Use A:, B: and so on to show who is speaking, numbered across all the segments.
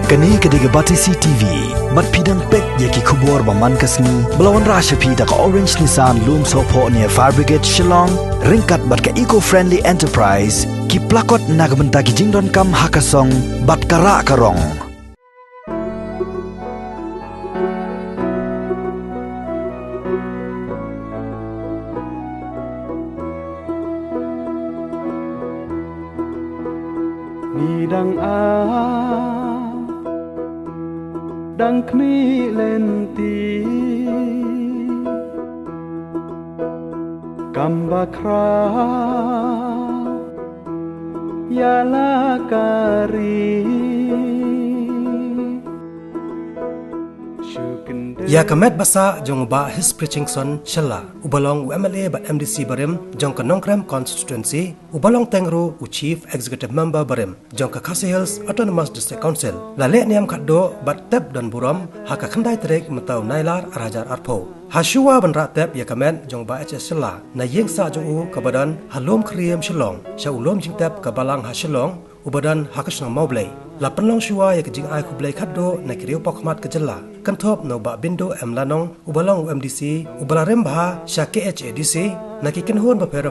A: Kani kediga batisi TV, mat pidang pek yaki kubur baman kasni, belawan rasha pida ka orange Nissan loom sopo near Fire Brigade Shillong, ringkat bat ka eco-friendly enterprise, ki plakot nagbenta ki jingdon kam hakasong, bat kara karong.
B: Nidang dang kmi lenti kambakra yala kari
C: Ya kamet basa jong ba Hispreachering son Shylla ubalong UMLA bat MDC barim jong ka Nongkrem constituency ubalong tengru u chief executive member barim jong ka Khasi Hills Autonomous District Council la le Niam khatdo bat tep don Burom haka khandai trek matau nailar rajar arpo Hashua ban ra tep ya kamet jong ba HS Shylla na yeng sa jong u ka badan halom kriem Shillong sha ulom jing tep ka balang ha Shillong ubadan hakasna maublai la penlong shua ya kejing ai kublai khaddo na kriu pokmat kejela kanthop no ba bindo emlanong ubalong UMDC ubalarem bha sha KHADC na ki kenhon ba per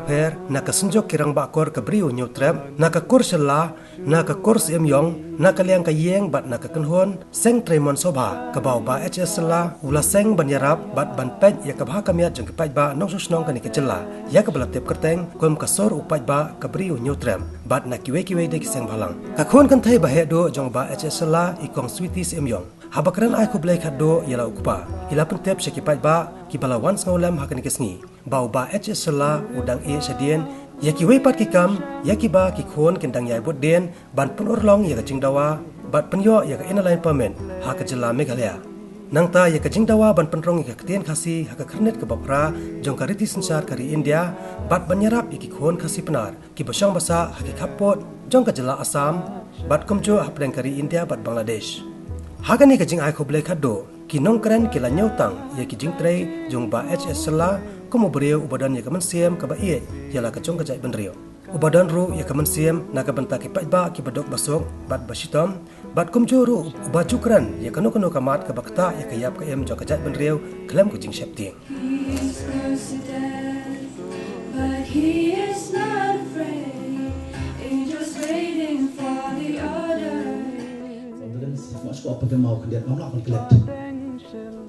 C: na ka sunjok kirang ba kor ka briu nyutrem na ka kur Shylla na ka kur sim yong na ka liang ka yeng bat na ka kenhon seng tremon sobha ka bau ba HS Shylla ula seng banyarap bat ban pej ya ka bha kamiat jeng ka pej ba nong susnong ka ni kejela ya ka balatep kerteng kom ka sor upaj ba ka briu nyutrem bat na kiwe de ki seng balang ka khon kan thai ba he do jong ba HS Shylla ikong sweeties emyong habakran ai kublai khaddo yala ukpa ila pentep syakipaj ba ki bala once ngolem hakani kesngi bau ba HS Shylla udang e sadien yaki wepat ki kam yaki ba ki khon kendang yai bot den ban pun urlong ya ka jingdawa bat penyo ya ka inline permit ha ka jela Meghalaya nangta ya ka jingdawa ban penrong ya ka tien khasi ha ka kharnet ka bapra jong ka riti sansar kari India bat banyarap ki khon khasi penar ki basang basa ha ki khapot jong ka jela Assam bat kumjo Hapdeng kari India bat Bangladesh hagani ka jing ai khoblai khaddo ki nongkren ki la nyautang ya ki jing trei jong ba HS Shylla komo beriau ubadan ya kaman siam ka ba ie yala ka jong ka jai benrio ubadan ru ya kaman siam na ka benta ki paj ba ki badok basok bat basitom bat kumjo ru ubajukran ya kano kamat ka bakta ya ka yap ka em jong ka jai benrio klem ko jing Hapdeng
D: Masuk apa yang mau kerja, mau nak kerja.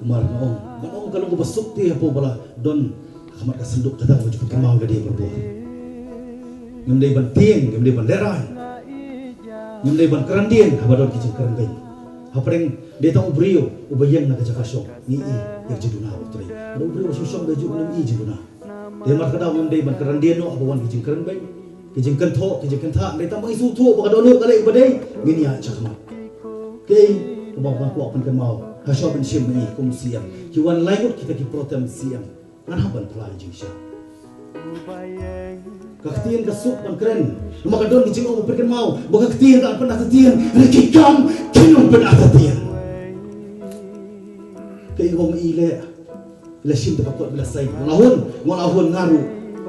D: Kemarin ngong kalau gua besuk dia apa bala don kamar kasenduk datang gua cukup mau kerja berbuat. Ngemdai banting, ngemdai banderai, ngemdai ban kerandien, habadon kicin kerandien. Hapdeng dia tahu beriu, ubayang nak kerja kasong, ni yang juduna utri. Kalau beriu susong baju ni juduna. Dia mar kadang ngemdai ban kerandien no abawan kicin kerandien, kicin kentok, kicin kentak, dia tambah isu tu, bakal dulu kali ibadai, ni ya cakap. Kay, kumabang ko apan kan mau. Hasyo ben siyem ni kum siyam. Kiwan laingot kita ki protem siyam. Ngan haban pala jing siya. Kaktian kasuk man keren. Maka don ki jing perken mau. Baka kaktian kan pernah tatian. Rekikam kinong pernah tatian. Kay wong ile. Ila siyem dapat kuat bila say. Ngon ngaru.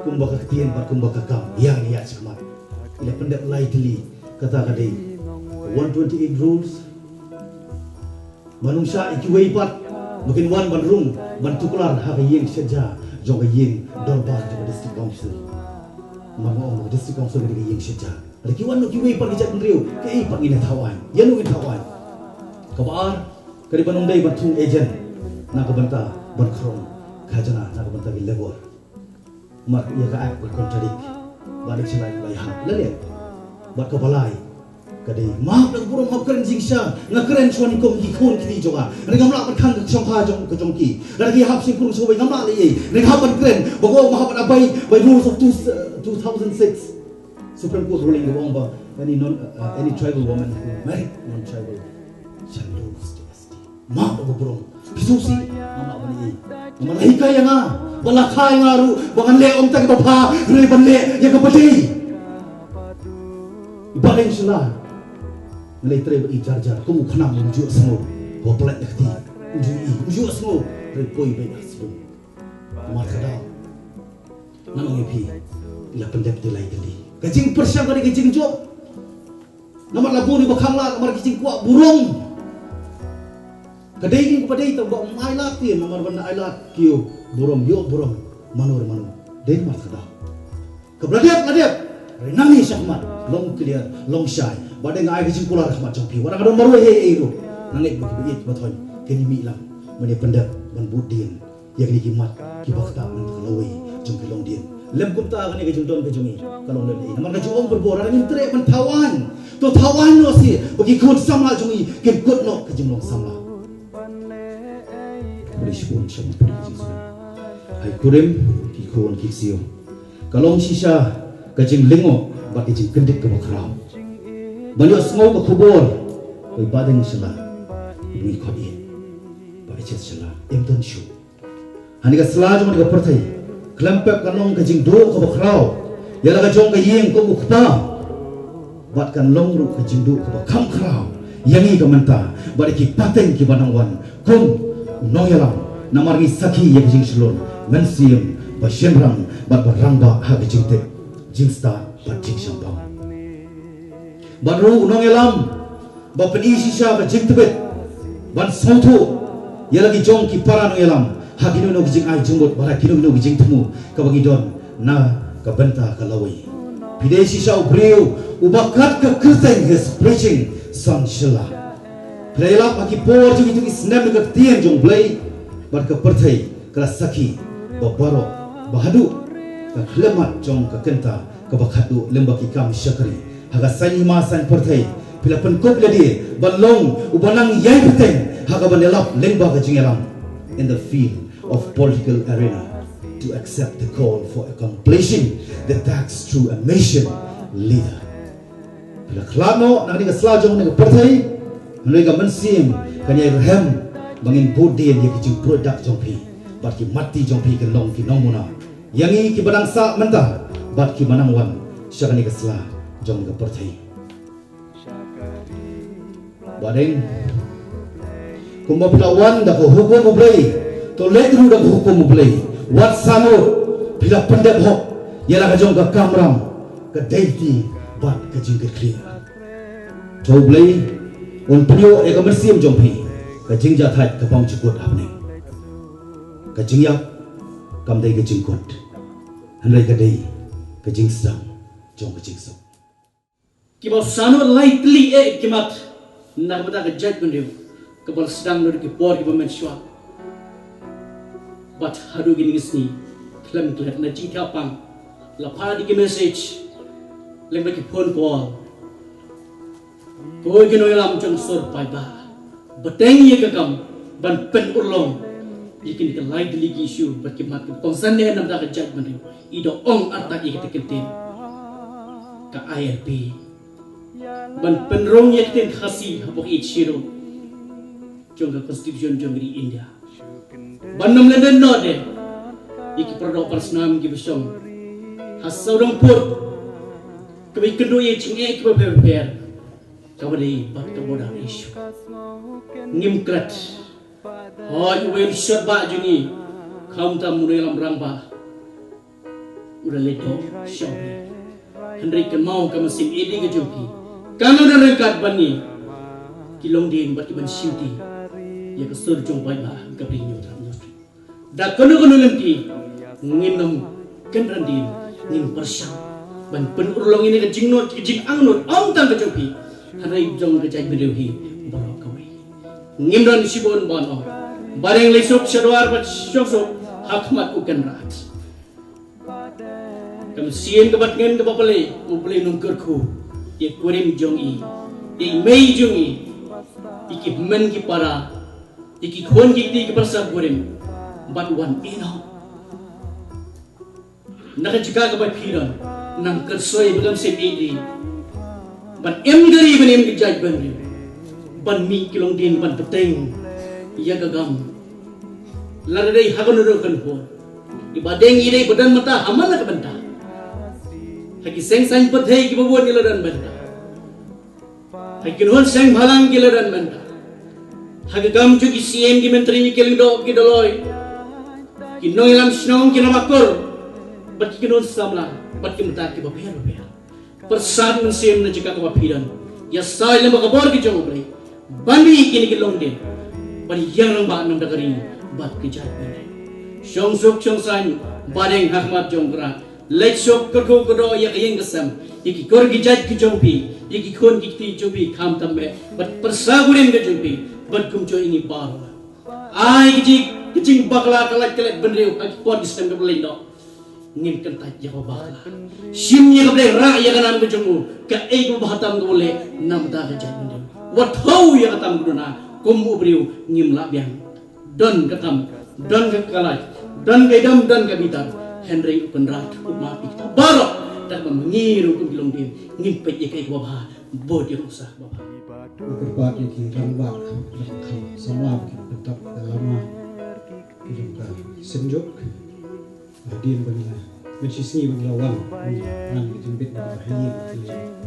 D: Kum baka kaktian bar kum baka kam. Yang niya cakmat. Ila pendak lightly kata kadai 128 rules. Manusia ikiway pat mungkin wan bandrung bantuklar ha yeng seja jong yeng dolbar jong district council mangong district council di yeng seja lagi wan ikiway pat dijat ndriu ke pat ngina tawan yanu tawan kabar kari banundai bantung agent na kabanta barkhron khajana na kabanta gi lebor mar ya ka ak contradict balik silai bayha lele bat kabalai kadai mak nak Burom hab keren jingsha na keren suan kom ki khon ki jonga ni gamla ban khang Shongkha jong ke jongki lagi hab sing kurung sobai gamla le ni hab ban keren bogo ma hab abai by rules of 2006 Supreme Court ruling wong ba any tribal woman who married non-tribal shall lose the ST mak nak Burom bisusi gamla ban ye malai kaya nga wala kaya nga ru bangan le om tak bapa re ban le ya ka pati Ibaling Shylla Malay tray jar kamu kena menunjuk semua hoplet nekti unjuk semua repoi baik asbun mar kadang namang epi ila pendep delai tadi kajing persyang kali kajing job namar labu ni bakangla namar kajing kuat Burom Kadai ni kepada itu bawa ailat dia nomor benda ailat kio burom yo burom manur den mas kada. Kebladiat renangi syahmat long clear long shy badai ngai ke jingkular rahmat jongpi wara kada maru he ero nangit begitu bathon kini mi lang mene pendak ban budin yang ni kimat ki bakta man lawi jongpi long din lem kumta kan ke jongdon ke jongi kalau le namar ka jong berbor ni tre man tawan no si bagi kun samla jongi ken kut no ke jonglong samla boleh pun syam hai kurim ki kon ki sio kalong sisa kajing lengo bat kajing kendik ke bakrau banyak semua ke kubur oi badeng Shylla ni khodi ba ichet Shylla emton shu hani ka sla jong ka perthai klempek kanong kajing do ke bakrau yala ka jong ka yeng ko mukta bat kan long ru kajing do ke bakam krau yangi ka menta ba ki pateng ki banangwan kum noyalam namargi sakhi ye kajing shlon mensiam ba shenrang bat barangba ha kajing te jingsta patik sampang baru unong elam bapen isi sya ka jingtebet ban sautu ya lagi jong ki para nong elam hakinu no jing ai jumot bara kinu no jing temu ka bagi don na ka benta ka lawi pide sisa ubreu ubakat ka kerteng Hispreachering son Shylla playla pagi por ju itu isnem ka tien jong blai bar ka perthai ka sakhi babaro bahadu ka khlemat jong ka kenta ka bakhatu lembaki kam syakri haga sani masan perthai pila penkop ladi balong ubanang yai peteng haga banelap lemba ka jingelam in the field of political arena to accept the call for accomplishing the task through a nation leader pila klano nang ni ka slajong ni ka perthai nang ka mensim kanya irham bangin bodien ye ki product jongpi bat ki mati jongpi ke long ki nomuna yangi ki badang sa mentah bat ki manangwan syakani ka sla jong ka perthai badeng kumba pelawan da ko hukum mublai to letru da ko hukum mublai wat samur bila pendek hok yala ka jong ka kamram ka deiti bat ka jing ka clear to blai on prio e ka mersim jongpi ka jing ja thai ka pang chukot apne ka jing yak kam dei ka jing kot hanrai ka dei ka jing sang jong ka jing so
E: ki ba sano lightly kimat narbada ka judgment reu ka bal sedang nur ki por ki ba men shwa but hadu gini gisni klam klat na jing ka pang la pa di ki message leng ba ki phone call ko gi no lam jong sor pai ba bateng ye ka kam ban pen urlong ikin ka lightly ki issue but ki mat ki concern ne nam da ka judgment reu ido ong arta ki ka kenten ka ILP ban penrong yakten khasi habok ichiro jongga constitution jongri India ban nam lenden node iki produk personam gi besong hasaudang pur kami kendo ye chinge ki beber kawali bat ka boda issue nimkrat hoy wel shot ba jungi kham tam munai lam rang ba udah leto shawri Henry ke mau ke mesin ini ke jumpi kalau dah rekat bani kilong din bat ban shiti ya ke sur jong bai ba ke brinyo tram nostri da kono lenti nginam kan randin ngin persang ban pen urlong ini ke jingnot ke jing angnot om tang ke jumpi Henry jong ke jai bedeuhi baro kawi ngimran sibon bon om bareng lesok shadwar bat shosok hakmat ukan rat kam sien ke bat ngen ke bapale upale nungker khu ye kurim jong ye mei jong iki men ki para iki khon ki ti ki persa kurim bat wan ino nak jika ke bat phiran nang kersoi begam sem edi ban em gari ban em gejaj ban mi kilong din ban peteng ya gagam ladai hagon ro kan po ibadeng ide badan mata amana ka banta haki seng sang pathai ki babuan ki ladan banta haki non seng bhalang ki ladan banta haki gam ju ki CM ki menteri ki lingdo ki doloi ki noilam snong ki namakor bat ki non samla bat ki mata ki baper persad men CM na jika ka bapiran ya sai lema ka bor ki jong bre bandi ki ni ki longde bari yang rang ba nam dagari bat kijat bane shong suk chong san badeng hakmat jongkra lek sok ko do ya yeng kesam iki kor kijat ki jompi iki kon ki ti jobi kham tambe bat persagurem ke jompi bat kum cho ini bar ai kijing bakla kalak kelet benreu ak pot sistem ke belindo ngin kentat ya bakla shimnya ke bele ra ya kanan ke jomu ka ei ko bahatam ko bole nam ta ke jat benreu wat hau ya katam duna kum ubriu ngim la biang don katam don ke kalak don ke dam don ke bitar Henry penrat umma kita baro tak mengiru kum bilong dim ngim pe ye kai ko ba bod yang usah baba
D: berbat yang rambak sama tetap lama kita senjuk hadir bagi mencisi bagi lawan nan jembit bahaya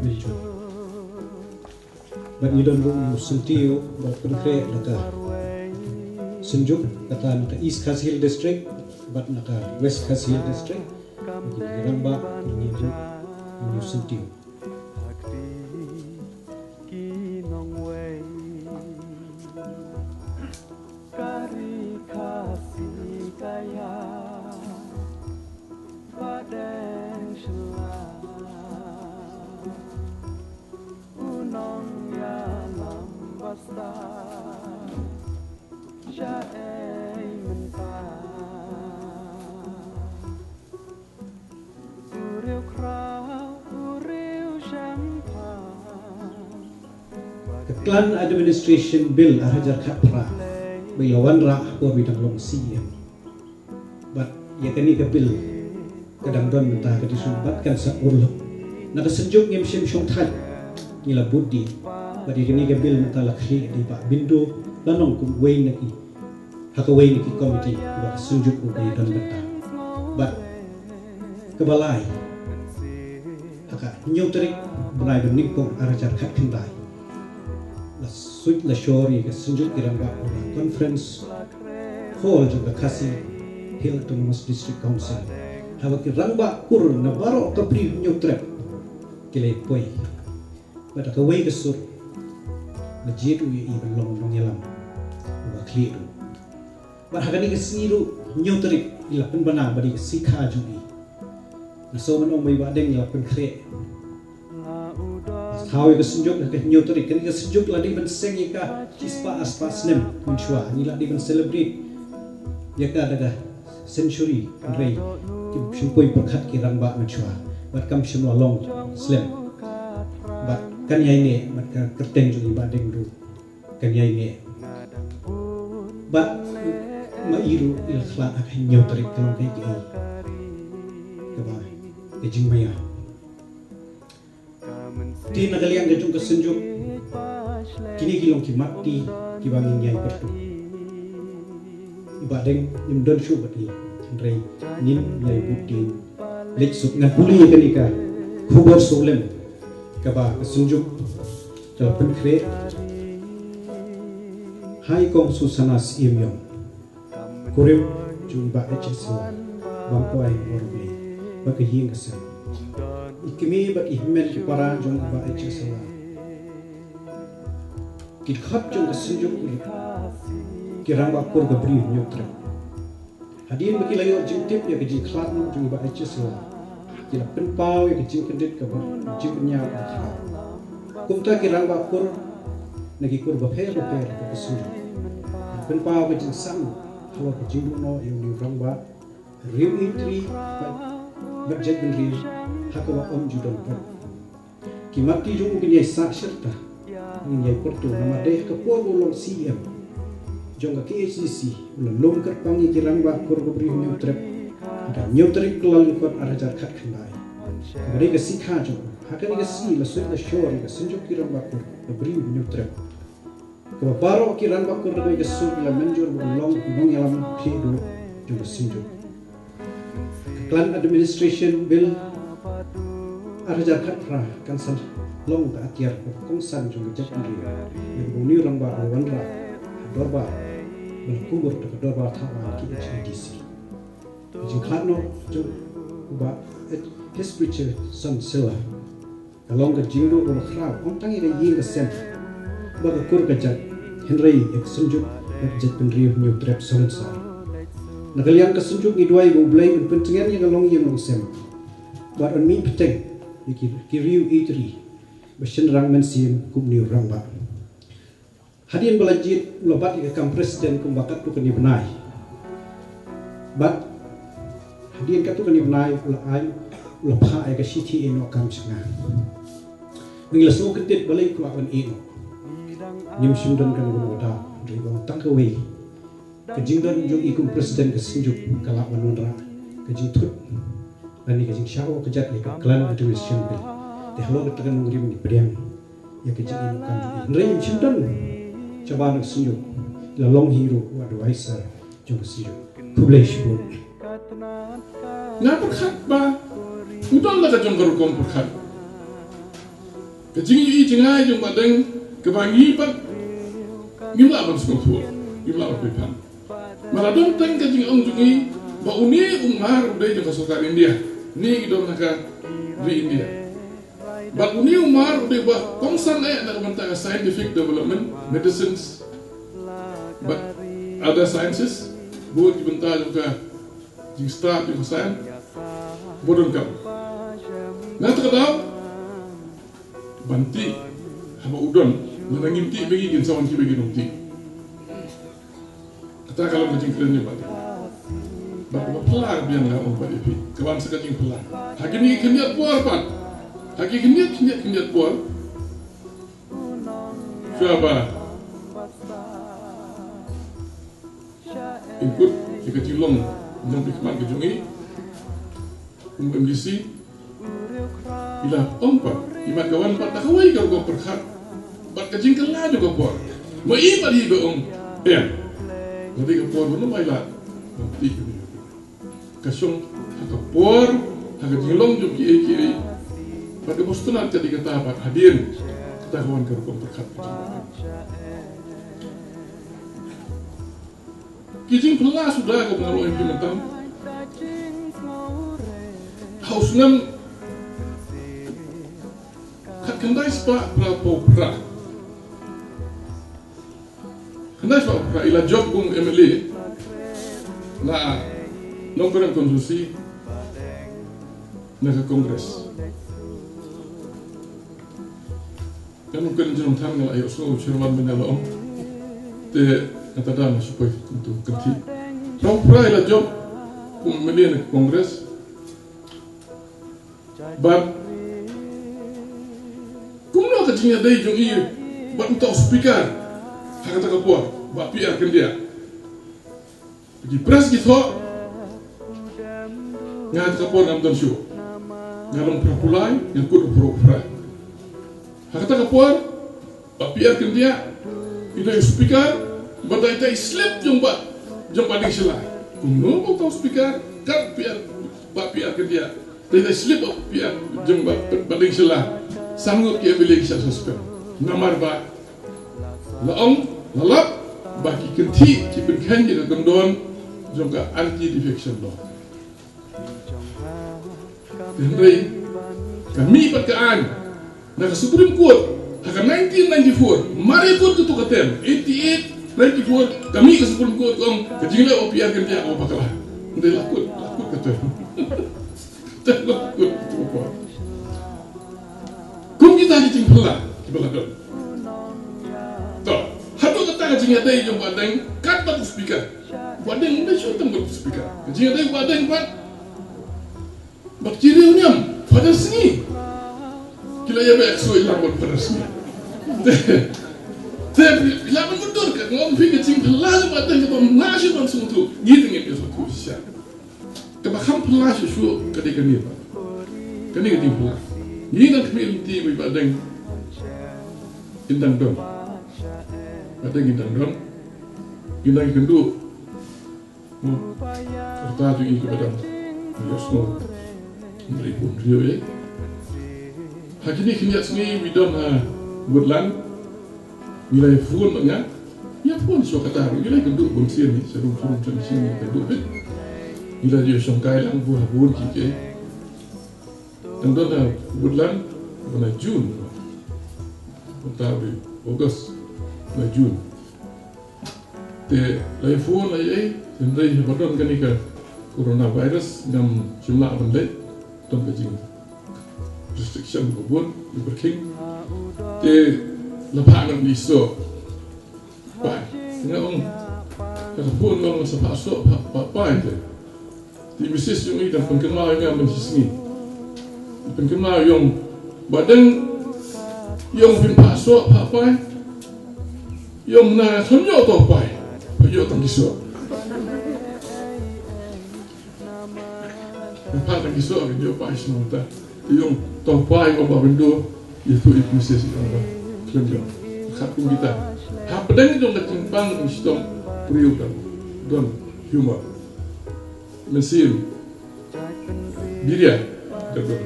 D: mencuri but you don't know sentiu but konkret laka senjuk kata naka East Khas Hill District but naka West Khas Hill District rambak ini sentiu Klan Administration Bill Arajar Khapra Bilawan Ra Por Bidang Long Siem But Yakani ke Bill Kadang Don Mentah ke disumbatkan Sa'urlo Nakasenjuk Ngem Shem Shong Thai Nila Budi But Yakani ke Bill Mentah Lakhi Di Pak Bindu Lanong Kum Wei Naki Haka Wei Naki Komiti Bak Senjuk Ukai Don Mentah But Kebalai Haka Nyotrik Benai Beningkong Arajar Khat Kendai Suit la shori ke senjuk kiramba conference hall juga kasih Hill Autonomous District Council hawa kiramba kur na baro kapri nyutrep kile poi pada kawai kesur majid ui belong nongelam wa kliru bar hagani kesiru nyutrip ila penbana badi sikha jui naso manong mai badeng ila penkre Hawi kesenjuk ke nyotrik kan kesenjuk ladi ben sengi ka kispa aspa snem kunchua ni ladi ben celebrate ya ka daga century rei kim shimpoi perkhat ki ramba kunchua bat kam shimla long slam bat kan yai ne bat ka kerteng ju ba deng ru kan yai ne bat ma iru il khla ak nyotrik kan kai ki ka ba ke jingmaya di nagalian gajung kesenjuk kini kilong ki mati ki bangin nyai pertu ibadeng nim don shu bati rei nim nyai buti lek suk ngan puli kenika khubor solem kaba kesenjuk dalam penkre hai kong susanas imyong kurim jung ba echesu bangko ai morbe bagi hing kesen ikimi bat ihmel ki para jong ba echesawa kit khat jong kesenjuk ki ramba kur ga bri nyotra hadin baki layo jintip ya ki khlat jong ba echesawa ki la pen pau ya ki kendit ka ba jipnya ka kumta ki ramba kur nagi kur ba pher ka kesenjuk pen pau ka jing sam hawa ka jingu no yu ni ramba riu intri berjet benri hakawa om judon per kimati jung kinyai sa serta kinyai pertu nama deh ke por ulong CM jong ka KHCC ulong lom kerpangi kirang ba kur ko bri nyutrep ada nyutrep kelal kot arajar khat khandai kabari ka sikha jong hakani ka si la suit la shore ka senjuk kirang ba kur ko bri nyutrep ko baro kirang ba kur ko ka su la menjur ulong nong yalam khidu jong senjuk Klan Administration Bill Arajar Khatra kan san long ta atiar kong san jong jat ni ni buni ramba awan ra dorba bel kubur ta dorba thawa ki HDC jing khatno jong ba Hispreachering san Shylla along the jingdo ko khra ong tangi re ying ka sem ba ka kur ka jat Henry ek sunjuk
F: jet penriuh new trap sound sai nakalian kasunjuk ni duai go blai un pentengan yang along yang long sem but on me peteng kiriu itri bashin rang men sim kum ni rang ba hadian balajit lobat ke kam presiden kum bakat tu kani benai but hadian ka tu kani benai ula ai ula pha ai ka city no kam sanga ngila so ketit balai ku akan ino nim simdan kan go da ribo tangkawi ke jingdan jong ikum presiden ke sinjuk kala wanondra ke jing tut ani ke jing shawo ke jat le ka klan administration bill te halo ke tekan ngrim ni pedem ya ke jing kan nim simdan coba nak sinjuk la long hero advisor jong ke sinjuk publish pun
G: na perkhat ba udon la ka jong garu kom perkhat ke jing yi jingai jong badeng ke bangi pat ngimla ban semua ngimla pipan maladon teng ke jing ong jungi ba uni umar udai jong kasokar India ni idom naka di India ba uni umar udai ba kongsan nak bantang scientific development medicines but other sciences buat dibentang juga jing start jong sains bodon kam na terdaw banti haba udon menangin ti bagi gin sawan ki bagi nunti kata kalau macam kerennya pak bapak pelar biang lah orang pak epi kawan sekajing pelar hagi ni kenyat puar pak hagi kenyat puar siapa ikut jika cilong yang dikmat kejungi MDC bila ompak imat kawan pak tak kawai kau perkhat bat kajing kala juga por mai pat hi beong ya jadi ke por no mai la ti ka song ka por ha ka jinglong ju ki pat ke postuna jadi kata pat hadir kita kawan ke rukom perkhat kijing pula sudah kau pengaruh implementam hausnam kat kendai spa berapa pra kendai spa pra ila job kum MLA na nomberan konstitusi na ke kongres kan mungkin jenong tham ngala ayo so chairman menalo te kata dah supaya untuk kerti pra ila job kum MLA na kongres but kumno ka jinga dai jong i ba untuk speaker hakata ka puan ba PR kan dia di press gitu ngat ka puan am don show ngalong propulai yang kudu propulai hakata ka puan ba PR kan dia ida speaker ba dai tai slip jong ba ding Shylla kumno ba untuk speaker kan PR ba PR kan dia dai slip of PR jong ba ding Shylla sanggup dia bilik saya suspek namar ba laong lalap bagi kenti kipenkan je gendon jongka anti defection law hendai kami pakaan nak Supreme Court haka 1994 mari pun tu katen 88 94 kami ke Supreme Court kong ke Jingleh opiar kan dia apa kalah hendai lakut kata lakut tu kum kita di tingpela kibala to hatu kata jinga dai jong badeng kat bat speaker badeng nda show tembut speaker jinga dai badeng bat bakteria Niam pada sini kila ya be so ilang bot pada sini tapi bila mundur kan ngom fi ke tingpela badeng ke nasi bang suntu ngideng ke so tu sia ke bakam pela show kadikani ba kani ke tingpela ni nak community we badeng indang dong badeng indang dong indang kendu serta tu ikut badang yosno dari pun rio ye hakini kinyat sini bidon woodland nilai phone menga ya phone so kata nilai kendu bungsi ni serum sini kendu nilai dia Shongkai lang buah bun kike dan dah woodland pada Jun atau Ogos pada Jun te telefon lai sendiri badon kan ika coronavirus ngam jumlah bandai tom kajing restriction kubun berking te lapangan iso pai ngam pun ngam sepaso pai te di misis yung ida pengkenal ngam mencisni pengkenal yung badang yung pinpaso pai yung na sonyo to pai yo tang iso Pada kisah dia pai semua yung topai ko babindo itu misis yang kelenggang kapung kita Hapdeng dong ketimpang istong priukan don humor mesin biria kedon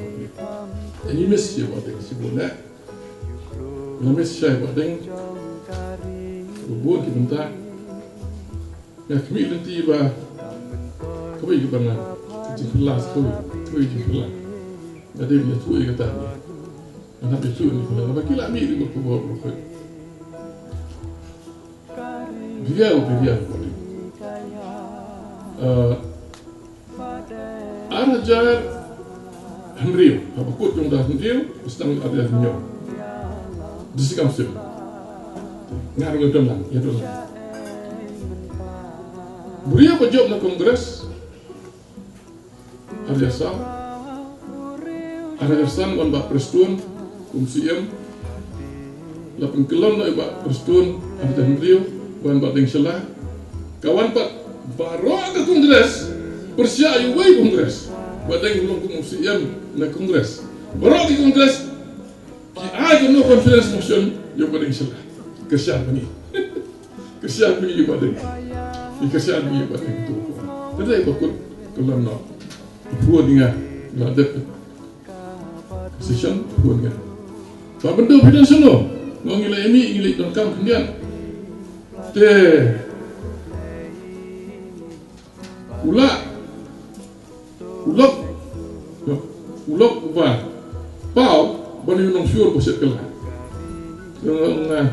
G: ini mes ya badeng sibuna lames saya badeng buat kita ya kami nanti ba kami ke mana Jingleh tu Jingleh. Ada dia tu yang kata ni. Anak itu ni kalau bagi lami dia berkuat berkuat. Dia boleh. Arajar Henry, apa kot yang dah Henry, sedang ada Niam. Disikam sih. Ngaruh dalam, ya dalam. Beliau berjawab na kongres. Aryasan wan bak prestun kumsiam lapan kelon na bak prestun ada Henry wan bak deng Shylla kawan pat baro ada kongres persia yuwai kongres badeng belum kumsiam na kongres baro di kongres ki ai no conference motion yo badeng Shylla kesian bani kesian bani badeng kesian bani badeng tu tadi bakut kelon no buat dengan ada session buat dengan apa benda bidang sana ngilai ini ngilai tangkap kemudian te ulok apa pau bani nong syur boset kelah ngah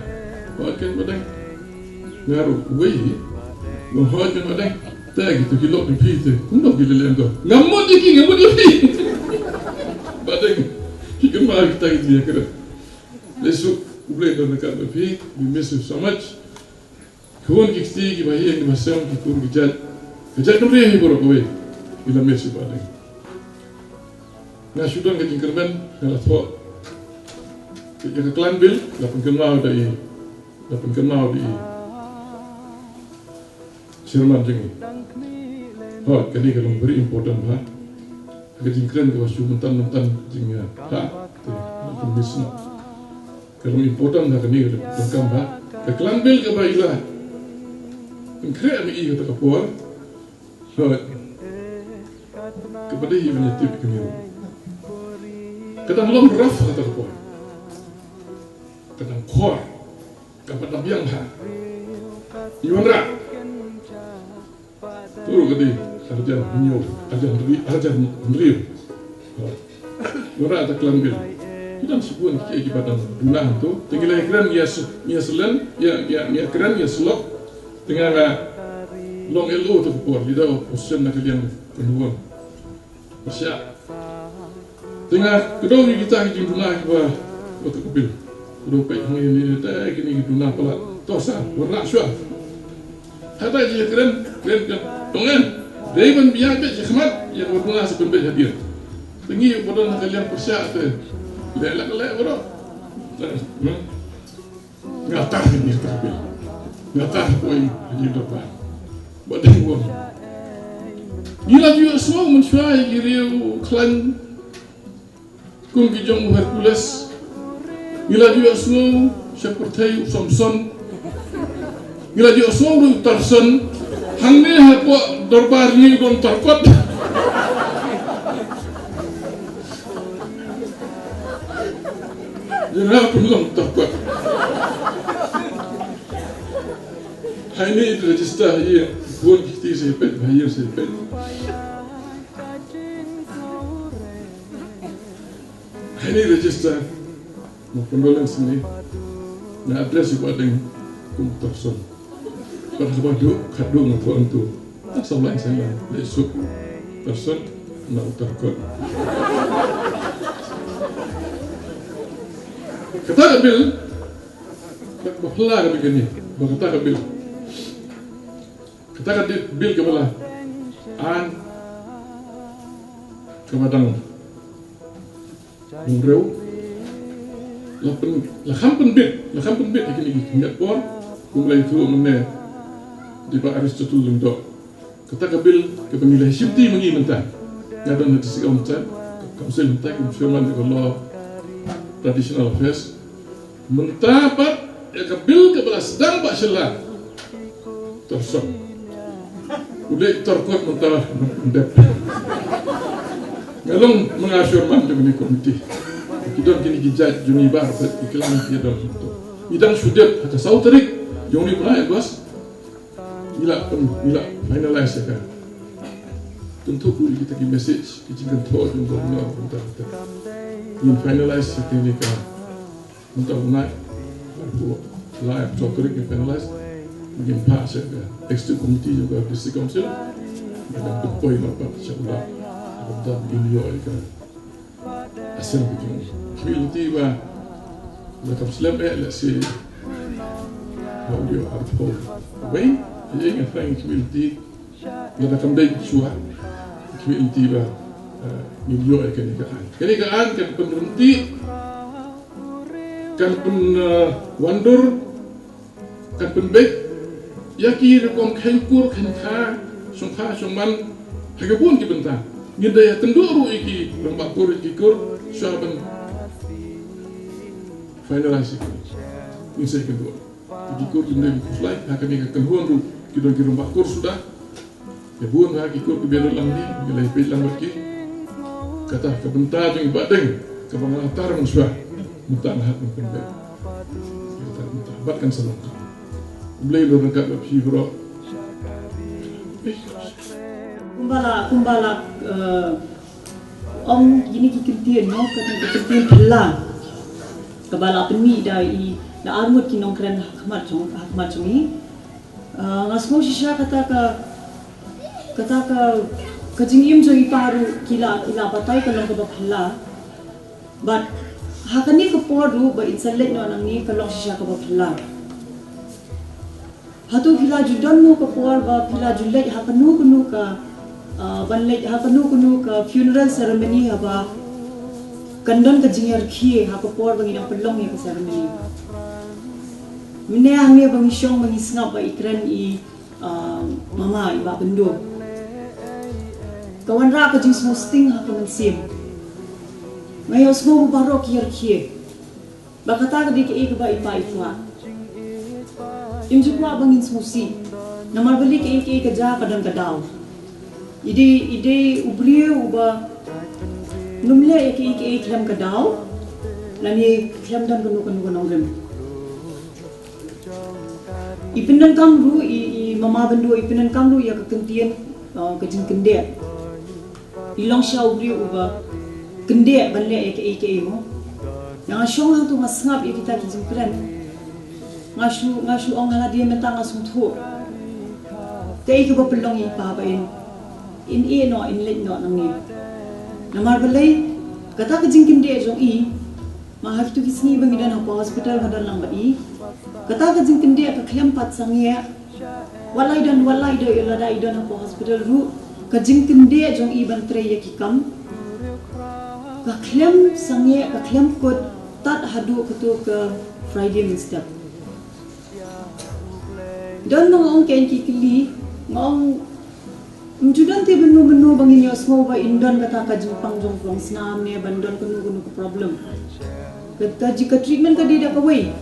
G: buatkan badang ngaruh wei ngahajkan badang tak gitu kilok di pite, undang gila lembut. Ngamut lagi. Badang, kita malah kita dia kira. Lesuk boleh dong dekat lebih, we miss you so much. Kawan kita bahaya yang masam kita kejat kembali borok kau, kita miss you badang. Nah sudah kita jingkerman, kalau thok, kita klan bil, lapan kenal di Sherman Jingleh. Kali kalau beri important agak jingkren kalau mentan Jingleh. Kalau bisna. Kalau important dah kali kalau tangkam keklan bil ke baiklah. Engkau ami kata kapur. Kepada ia menyetip kemiru. Kadang lom raf kata kapur. Kadang kor. Kepada biang Iwan rak. Turun ke dia, arjan menyo, arjan meriu. Orang ada kelambil. Kita sebuah kiai badan dunah tu. Tinggal ekran ia selen, ia ekran ia selok. Tengah long elo tu kupur. Dia posisi nak kalian penuang. Masya. Tengah kedua kita kiai dunah kita waktu kubil. Kedua pek ini tak kini dunah pula. Tosa, warna syah. Hata dia keren dongan dia pun biar bet khidmat yang berbunga sepenuh hadir tinggi bodoh kalian persia tu lelak bodoh ngatah ini terbil ngatah poin di depan bodoh buang gila juga semua mencuai giriu klan kun kijong Hercules gila juga semua seperti Samson gila juga semua Tarzan hang ni apa dorbar ni kon terkot jenah pun long terkot hai ni register ia pun kita sepet bayar sepet hai ni register mau condolence ni na address ibu adeng kum Tarzan Pada duk kadung aku antu. Tak salah saya besok person nak utarkan. Kata Bil, tak berpelah begini. Kata Bil. Kata Bil kepala. An kepadang murau. Lakam penbit ikini ingat pun. Kumulai tu mana di Pak Aristotle lengdok. Kata Bil kepemilih Shimti mengi mentah. Ngadon hati sikau mentah. Kausel mentah firman di Allah traditional affairs. Mentah Pak ya Bil kepala sedang Pak Shylla tersok. Udah terkuat mentah mendep. Ngalong mengasyurman dengan komiti. Kita kini kijat juni bar iklan dia dalam itu. Bidang sudah kata sauterik. Yang ni pernah bos, mila finalize ya kan. Tentu kita ki message kita kantor yang guna untuk kita. Yang finalize ini kan, untuk naik, live sauterik yang finalize, mungkin pas ya kan. Executive committee juga district council, ada berpoin apa siapa ada India kan. Asal begitu. Community bah, macam Islam let's say. Audio article. Baik, jadi yang frank community, kita kembali suah community bah, New York kan penberhenti, kan wandur, kan penbek, yaki rekom kengkur kengka, Shongkun, hagapun kibentah. Ngidaya tenduru iki lembakur ikikur, syaban finalize iki. Ini saya kedua. Ikur jumlah kuslai, kami akan huan tu kita kira bakur sudah. Ya buan hak ikur kebiaran langdi, nilai pelang lagi. Kata kebentar yang Hapdeng, kebangatar musuh, mutan hak mungkin baik. Kita batkan salam. Beli lo dekat lebih bro.
H: Kumbala om ini kikirtian no, kata kikirtian pelang. Kebala peni dai na armut kinong kren hakmat chungi ngasmo shisha kata ka jingim jo iparu kila patai kalong ka baphala but hakani ka poru ba insalet no nangi kalong shisha ka baphala hatu hila judon mo ka por ba hila julai hakanu kunu ka banlet hakanu kunu ka funeral ceremony haba kandon ka jingyar khie hakapor bangi nang pelong ya ka ceremony Mene hangnya bang isyong bang isngap ba ikran I mama iba bendo. Kawan ra ka jing smosting ha ka mansim. Ngayon smo barok yer kie. Bakata ka di ke ba ipa itwa. Imjukwa bang insmosi. Namar balik ka ja kadang kadaw. Ide ubriye uba numle ke klam kadaw. Lani klam dan kanu rem. Ipinan kamru I mama bendo ipinan kamru ya kekentian kejing kendek. Ilang syau beri uba kendek balik ke mo. Yang asyong tu masngap ya kita kejing keren. Ngashu ong hala dia mentang ngasung tu. Ke ba pelong I pa ba in no in let no nang ni. Namar balai kata kejing kendek jong I mahaf tu kisni bangidan apa hospital kadan lang ba I. Kata kejing kendek ka klem pat sangya walai dan ilada idan apa hospital ru kejing kendek jong I ban tre ya kikam ka klem sangya ka klem kot tat hadu ketu ke Friday Minster dan ngong ken kikli ngong Mjudan ti benu bangin yo smo ba indan kata ka jupang jong plong snam ne bandon kunu problem kata jika treatment ka dia ka way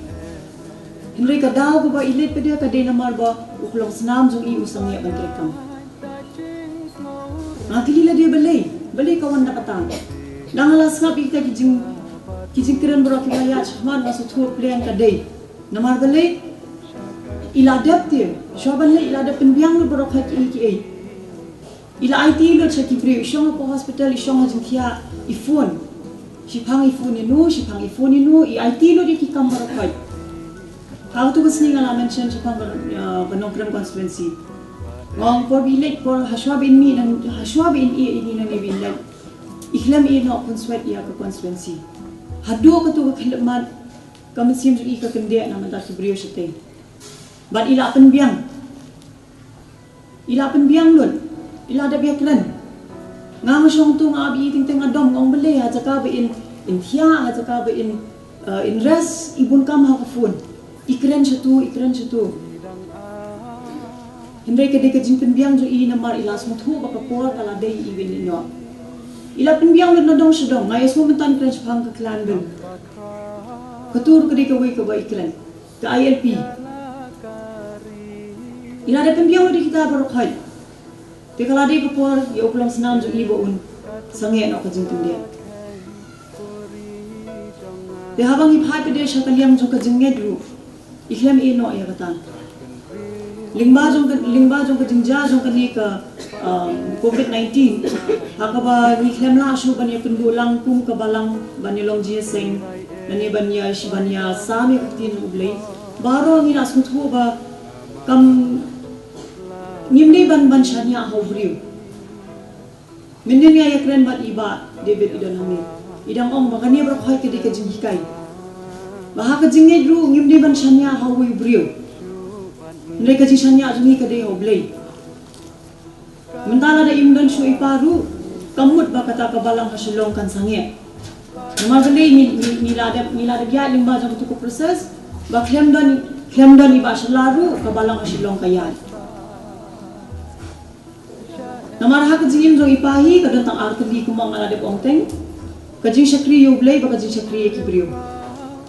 H: Henry ka daw ba ilit pa dia ka day namar ba uklong snam jong I usang ya ban trekam Nakilila dia balay kawan nakatang nangalas nga kita kijing kiran bro kaya chman masu thur plan ka day namar balay iladap dia shoban le iladap penbiang bro kha ki ila IT lo cheki pre shong po hospital shong hajin kia iphone shipang iphone ni no I IT lo di ki kamera kai How to kesini ngala mention siapa penongkrem konstituensi. Ngong por bilik por haswa bin mi dan haswa bin ini nang ibin dan ikhlam nak konstituen ia ke konstituensi. Hadu ke tu ke khidmat kami siam juga ke kendek nama tak beliau seteng. But ila penbiang lun. Ila ada biak lan. Ngam Shongkun abi ting adom ngong bele ha jaka be in thia ha jaka be in res ibun kam ha phone. Ikren satu. Hindai ke dek jin penbiang jo i namar ila smuthu baka por kala dei ibin inyo. Ila penbiang lun nadong sedong ngai semua mentan kren phang ke klan ben. Ketur ke dek wei ke ba ikren. Ke ILP. Ila ada penbiang di kita berkhai. Te kala dei ke por ya ulang senam jo i bo un sange no ke jin pendiang. Te habang iphai pe de shakaliam jo ke jinge dru. Ikhlam no ya kata. Lingba jong ke jingja jong ke ni ke COVID-19 hakaba ni ikhlam la shu ban ya pendulang kum ke balang banilong gseng nani banya sami tin ublei baro ni las muthu ba kam nimni ban shania hawbriu minnya ya kren bat iba David idon hami idang ong bakani bro khoi ke dik jingkai bah ke jinge dru nimni ban shania hawi briu mereka jisanya ajungi kadai oblei. Mentala da imdan shu iparu kamut ba kata kabalang hasilong kan sange. Nama geli ni lada biya limba jang tu ko proses ba klemdan iba shalaru kabalang hasilong kayan. Nama hak jingim jong ipahi kadang tang artli kumang ala de bongteng. Kajing syakri oblei ba kajing syakri kibriu.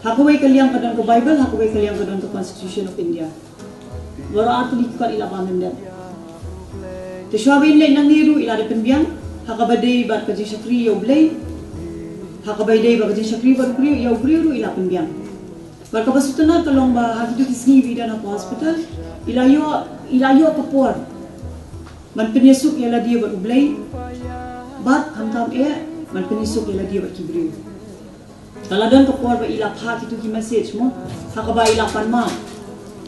H: Hakawai kaliang kadang ke Bible, hakawai kaliang kadang ke Constitution of India. Baru arti kal ila pamen dan. Tesuabin le nang niru ila de penbiang, hakabadai bat kaji syakri oblei, hakabadai bat kaji syakri baru kriu ya kriu ila penbiang. Bar kapasutuna kalong ba hakitu kisni bidan apa hospital, ila yo kapor. Man penyesuk ila dia bat oblei, bat hamtam man penyesuk ila dia bat kibriu. Kalau dan kapor ba ila phak itu ki message mo, hakaba ila panma.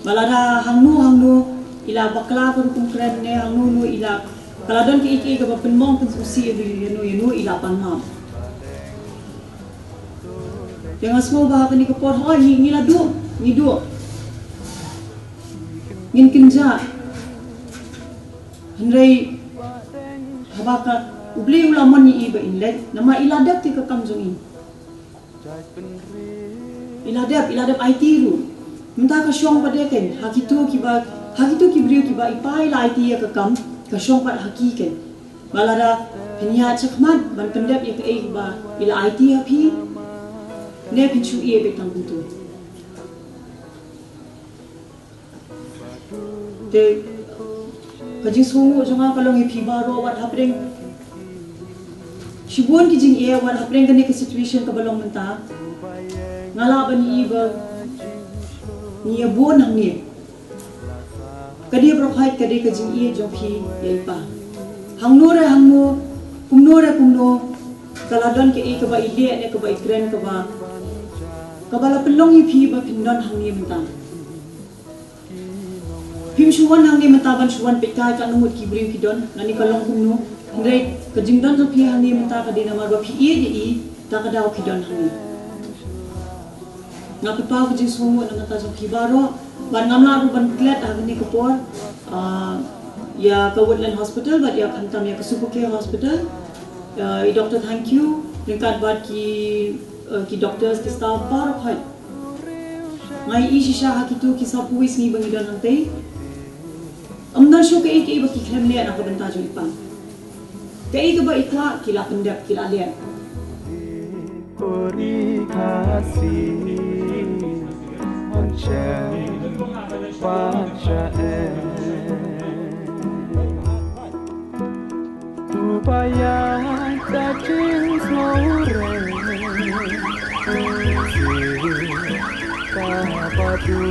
H: Balada hangnu ila bakla ko kum kren ne hangnu ila kaladon ki iki ga penmong pen susi yenu ila panma yang asmo ba ka ni ko por ho ni la du ngin kinja handai habaka ubli ulama ni iba inlet nama iladap ti ka kamjong in iladap IT ru minta ka syong padeken hakitu kibriu kiba ipai la IT ya ka kam ka syong pad hakiken balada henya chakman ban pendap ya ka ba ila IT hapi ne pichu ie betang butu te kajing sungu jonga kalong ipi baro wat Hapdeng shibun ki jing ie wat Hapdeng ka ne ka situation ka balong menta ngala ban iba ni abon hangi kadi prokhai kadi kajing ie jongpi yaipa hangno kumno kaladon ke ke ba ile ne ke ba ikren ke ba kabala pelong ipi ba pindon hangi menta pim shuwan hangi menta ban shuwan pekai ka numut kibriu kidon nani kalong kumno ndai kajing don jongpi hangi menta ka dina ma ba pi ie di ta ka daw kidon hangi ngapi pau kajing sungu nang ta jongpi baro ban ngamla ban klet agni kapor ya ke Woodland Hospital but ya kantam ya ke Super Care Hospital doctor thank you dekat bat ki doctors ki staff par khai ngai I shisha hakitu ki sapuis ngi bangidan hantai amna shu ke ba ki khlem le na ka banta jo ipan ke ba ikwa kila pendap kila le
B: Beri kasih supaya cacing sore padu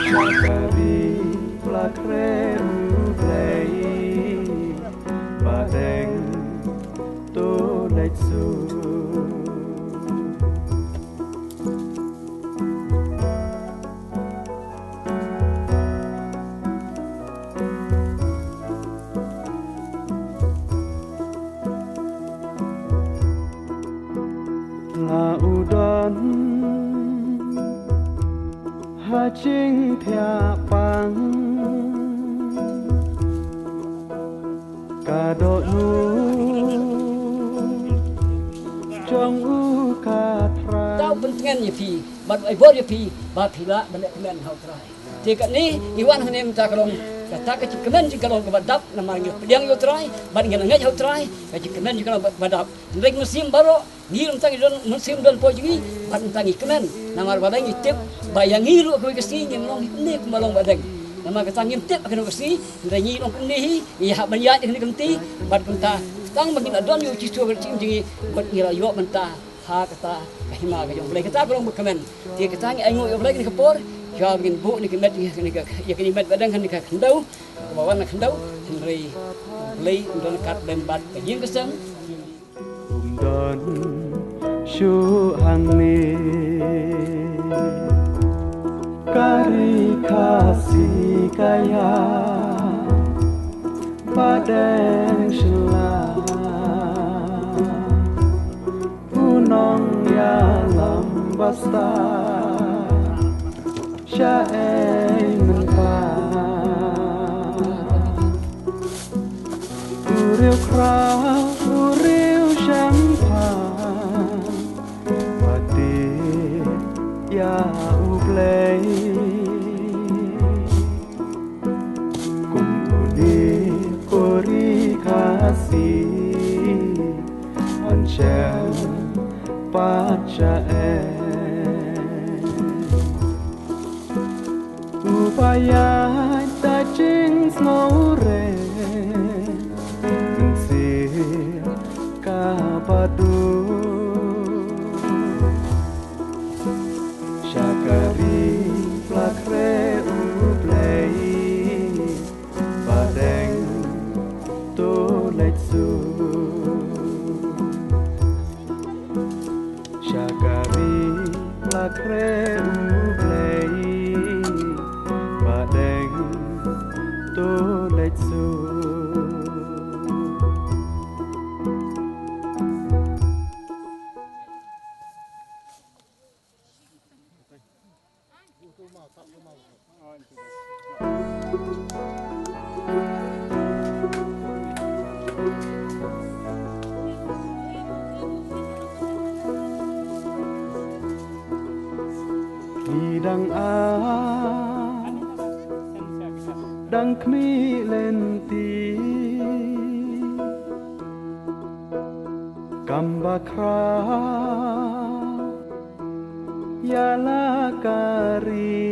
B: syakari plakren play Hapdeng to letsu Hà chính thia bằng cả độ nu trong u cả
I: Tahu pentingannya pi, bad ai bor pi, bad hila balik kemen hau trai. Jika ni iwan hanem tak kalong kata ke kemen jika kalong badap nama ngil pediang yo trai, bad ngil ngai hau trai, ke kemen jika kalong badap. Rek musim baru ni tang don musim don po jingi, bad tang kemen nama badang itip bayang ngilu aku kesi nyelong ni kumalong badang. Nama kata ngintip akan kesi, ngi long ni ya banyak ni kenti, bad kunta tang bagin adon yo cistu jingi bad ngila yo mentah. Ha kata kahima ka jong boleh kita belum berkemen dia kata ngi aingo yo boleh ni kapor jawab gin bu ni kemet ni ka ya kini met badang kan ni ka kendau bawa nak kendau henry boleh don kat lembat ka yin kesang
B: don shu hang ni kari kasih kaya padang Shylla nong ya lam basta sha men pa uriu kra uriu champa pati ya ublei kumuni kori kasih anchen Pacha upaya ta jing snore sir kapadu shakari plakre uplay badeng to letsu Lakre ublei badeng to letsu Dang dang kmi lenti kambakra yala kari